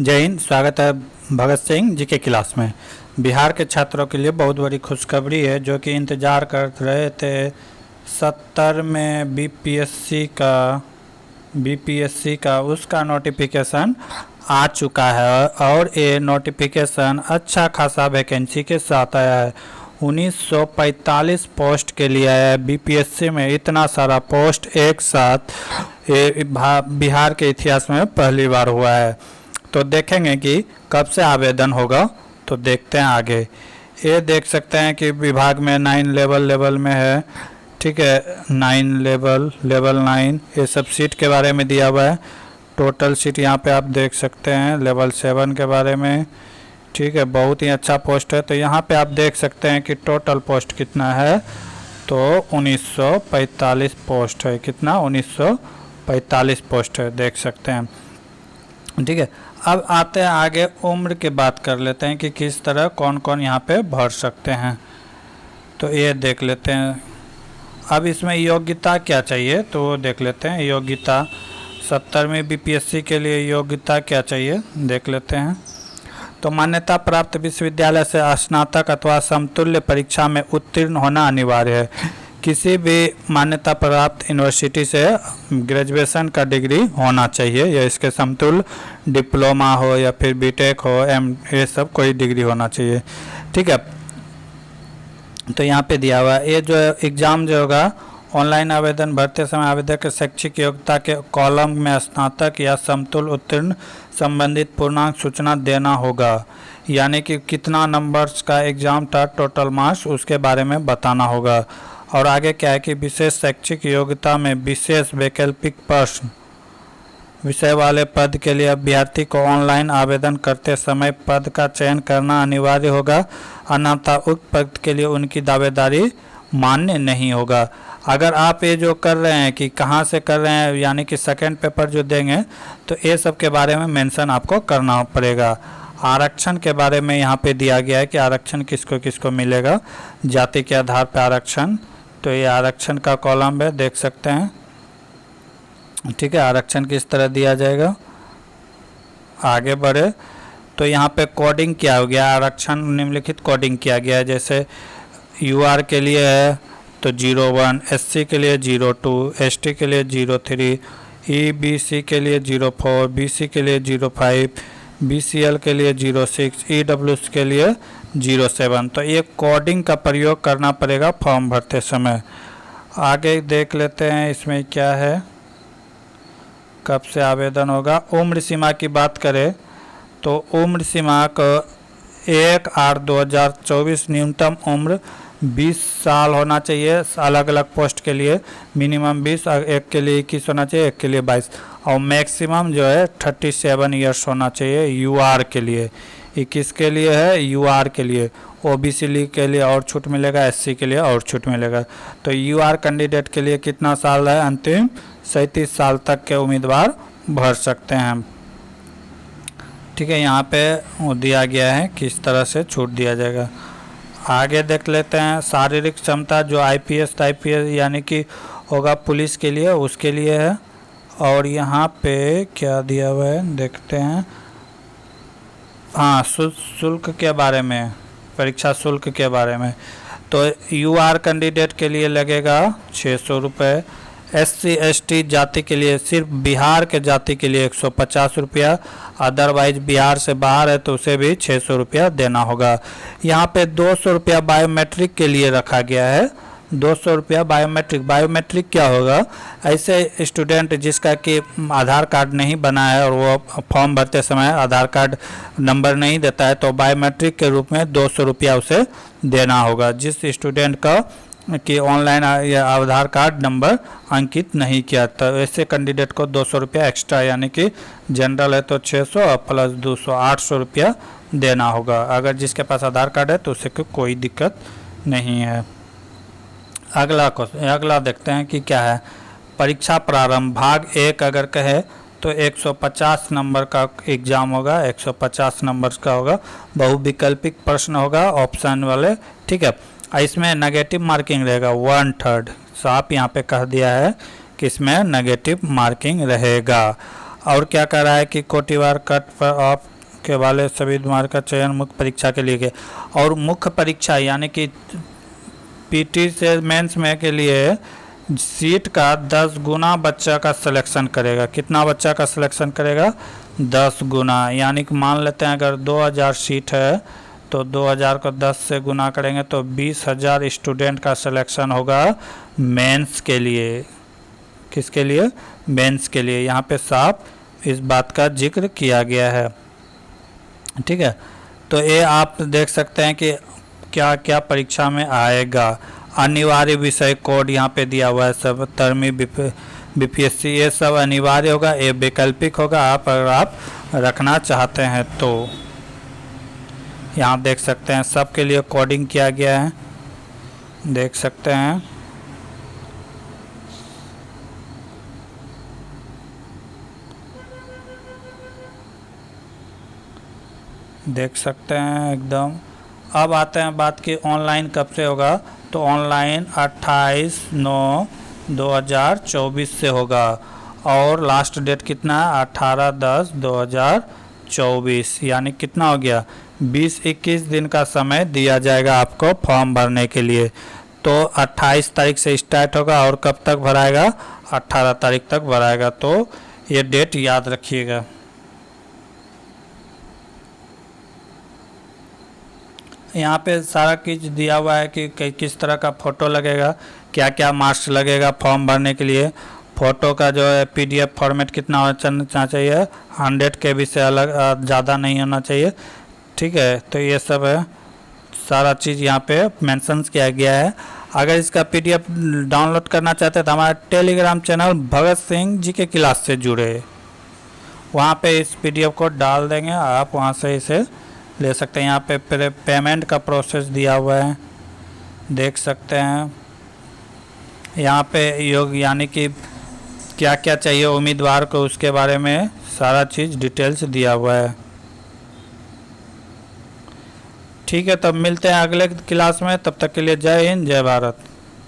जय हिंद। स्वागत है भगत सिंह जी के क्लास में। बिहार के छात्रों के लिए बहुत बड़ी खुशखबरी है, जो कि इंतज़ार कर रहे थे। 70 में बीपीएससी का उसका नोटिफिकेशन आ चुका है और ये नोटिफिकेशन अच्छा खासा वैकेंसी के साथ आया है। 1945 पोस्ट के लिए आया है। बीपीएससी में इतना सारा पोस्ट एक साथ ये बिहार के इतिहास में पहली बार हुआ है। तो देखेंगे कि कब से आवेदन होगा, तो देखते हैं आगे। ये देख सकते हैं कि विभाग में 9 लेवल में है, ठीक है। 9 लेवल 9 ये सब सीट के बारे में दिया हुआ है। टोटल सीट यहाँ पे आप देख सकते हैं लेवल 7 के बारे में, ठीक है। बहुत ही अच्छा पोस्ट है। तो यहाँ पे आप देख सकते हैं कि टोटल पोस्ट कितना है, तो 1945 पोस्ट है। कितना? 1945 पोस्ट है, देख सकते हैं, ठीक है। अब आते हैं आगे, उम्र की बात कर लेते हैं कि किस तरह कौन कौन यहाँ पे भर सकते हैं। तो ये देख लेते हैं। अब इसमें योग्यता क्या चाहिए, तो वो देख लेते हैं। योग्यता 70वीं बीपीएससी के लिए योग्यता क्या चाहिए, देख लेते हैं। तो मान्यता प्राप्त विश्वविद्यालय से स्नातक अथवा समतुल्य परीक्षा में उत्तीर्ण होना अनिवार्य है। किसी भी मान्यता प्राप्त यूनिवर्सिटी से ग्रेजुएशन का डिग्री होना चाहिए, या इसके समतुल्य डिप्लोमा हो या फिर बीटेक हो, ये सब कोई डिग्री होना चाहिए, ठीक है। तो यहाँ पे दिया हुआ है। ये जो एग्ज़ाम जो होगा, ऑनलाइन आवेदन भरते समय आवेदक के शैक्षिक योग्यता के कॉलम में स्नातक या समतुल्य उत्तीर्ण संबंधित पूर्णांक सूचना देना होगा। यानी कि कितना नंबर्स का एग्ज़ाम था, टोटल मार्क्स, उसके बारे में बताना होगा। और आगे क्या है कि विशेष शैक्षिक योग्यता में विशेष वैकल्पिक प्रश्न विषय वाले पद के लिए अभ्यर्थी को ऑनलाइन आवेदन करते समय पद का चयन करना अनिवार्य होगा, अन्यथा उक्त पद के लिए उनकी दावेदारी मान्य नहीं होगा। अगर आप ये जो कर रहे हैं कि कहाँ से कर रहे हैं, यानी कि सेकंड पेपर जो देंगे, तो ये सब के बारे में मेंशन आपको करना पड़ेगा। आरक्षण के बारे में यहाँ पे दिया गया है कि आरक्षण किसको किसको मिलेगा, जाति के आधार पर आरक्षण। तो ये आरक्षण का कॉलम है, देख सकते हैं, ठीक है। आरक्षण किस तरह दिया जाएगा, आगे बढ़े तो यहाँ पे कोडिंग किया हो गया। आरक्षण निम्नलिखित कोडिंग किया गया है, जैसे यूआर के लिए है तो 01, एससी के लिए 02, एसटी के लिए 03, ईबीसी के लिए 04, बीसी के लिए 05, बीसीएल के लिए 06, ईडब्ल्यूएस के लिए 07। तो ये कोडिंग का प्रयोग करना पड़ेगा फॉर्म भरते समय। आगे देख लेते हैं इसमें क्या है, कब से आवेदन होगा। उम्र सीमा की बात करें तो उम्र सीमा को 1/8/2024 न्यूनतम उम्र 20 साल होना चाहिए। अलग अलग पोस्ट के लिए मिनिमम 20, एक के लिए 21 होना चाहिए, एक के लिए 22, और मैक्सिमम जो है 37 ईयर्स होना चाहिए यूआर के लिए। 21 के लिए है यूआर के लिए। ओबीसी के लिए और छूट मिलेगा, एससी के लिए और छूट मिलेगा। तो यूआर कैंडिडेट के लिए कितना साल है, अंतिम 37 साल तक के उम्मीदवार भर सकते हैं, ठीक है। यहाँ पे दिया गया है किस तरह से छूट दिया जाएगा। आगे देख लेते हैं शारीरिक क्षमता, जो आईपीएस यानी कि होगा पुलिस के लिए, उसके लिए है। और यहाँ पे क्या दिया हुआ है देखते हैं। हाँ, शुल्क के बारे में, परीक्षा शुल्क के बारे में। तो यूआर कैंडिडेट के लिए लगेगा 600 रुपये। एससी एसटी जाति के लिए, सिर्फ बिहार के जाति के लिए 150 रुपया। अदरवाइज बिहार से बाहर है तो उसे भी 600 रुपया देना होगा। यहाँ पे 200 रुपया बायोमेट्रिक के लिए रखा गया है। 200 रुपया बायोमेट्रिक क्या होगा, ऐसे स्टूडेंट जिसका कि आधार कार्ड नहीं बना है और वो फॉर्म भरते समय आधार कार्ड नंबर नहीं देता है, तो बायोमेट्रिक के रूप में 200 रुपया उसे देना होगा। जिस स्टूडेंट का कि ऑनलाइन या आधार कार्ड नंबर अंकित नहीं किया, तो ऐसे कैंडिडेट को 200 रुपया एक्स्ट्रा, यानी कि जनरल है तो 600 और प्लस 200 800 रुपया देना होगा। अगर जिसके पास आधार कार्ड है तो उसे कोई दिक्कत नहीं है। अगला देखते हैं कि क्या है। परीक्षा प्रारंभ भाग 1 अगर कहे तो 150 नंबर का एग्ज़ाम होगा, 150 नंबर का होगा। बहुविकल्पिक प्रश्न होगा, ऑप्शन वाले, ठीक है। इसमें नेगेटिव मार्किंग रहेगा 1/3। साफ यहाँ पे कह दिया है कि इसमें नेगेटिव मार्किंग रहेगा। और क्या कर रहा है कि कोटिवार कट पर ऑफ के वाले सभी मार्ग का चयन मुख्य परीक्षा के लिए किया। और मुख्य परीक्षा यानी कि पीटी से मेंस में के लिए सीट का 10 गुना बच्चा का सिलेक्शन करेगा। कितना बच्चा का सिलेक्शन करेगा? 10 गुना। यानी कि मान लेते हैं अगर 2000 सीट है तो 2000 को 10 से गुना करेंगे तो 20,000 स्टूडेंट का सिलेक्शन होगा मेंस के लिए। किसके लिए? मेंस के लिए। यहाँ पे साफ इस बात का जिक्र किया गया है। ठीक है, तो ये आप देख सकते हैं कि क्या क्या परीक्षा में आएगा। अनिवार्य विषय कोड यहाँ पे दिया हुआ है सब, तरमी बीपीएससी, ये सब अनिवार्य होगा, ये वैकल्पिक होगा आप अगर आप रखना चाहते हैं तो। यहाँ देख सकते हैं सबके लिए कोडिंग किया गया है, देख सकते हैं। देख सकते हैं एकदम। अब आते हैं बात की ऑनलाइन कब से होगा, तो ऑनलाइन 28/9/2024 से होगा और लास्ट डेट कितना है? 18/10/2024। यानी कितना हो गया? 20-21 दिन का समय दिया जाएगा आपको फॉर्म भरने के लिए। तो 28 तारीख से स्टार्ट होगा और कब तक भराएगा? 18 तारीख तक भराएगा। तो ये डेट याद रखिएगा। यहाँ पे सारा चीज़ दिया हुआ है कि किस तरह का फ़ोटो लगेगा, क्या क्या मार्क्स लगेगा फॉर्म भरने के लिए। फ़ोटो का जो है पीडीएफ फॉर्मेट कितना होना चाहिए? 100 KB से अलग ज़्यादा नहीं होना चाहिए। ठीक है, तो ये सब है, सारा चीज़ यहाँ पे मेंशंस किया गया है। अगर इसका पीडीएफ डाउनलोड करना चाहते हैं तो हमारा टेलीग्राम चैनल भगत सिंह जी के क्लास से जुड़े, वहाँ पे इस पीडीएफ को डाल देंगे, आप वहाँ से इसे ले सकते हैं। यहाँ पे पेमेंट का प्रोसेस दिया हुआ है, देख सकते हैं। यहाँ पे योग यानी कि क्या क्या चाहिए उम्मीदवार को, उसके बारे में सारा चीज़ डिटेल्स दिया हुआ है। ठीक है, तब मिलते हैं अगले क्लास में, तब तक के लिए जय हिंद, जय भारत।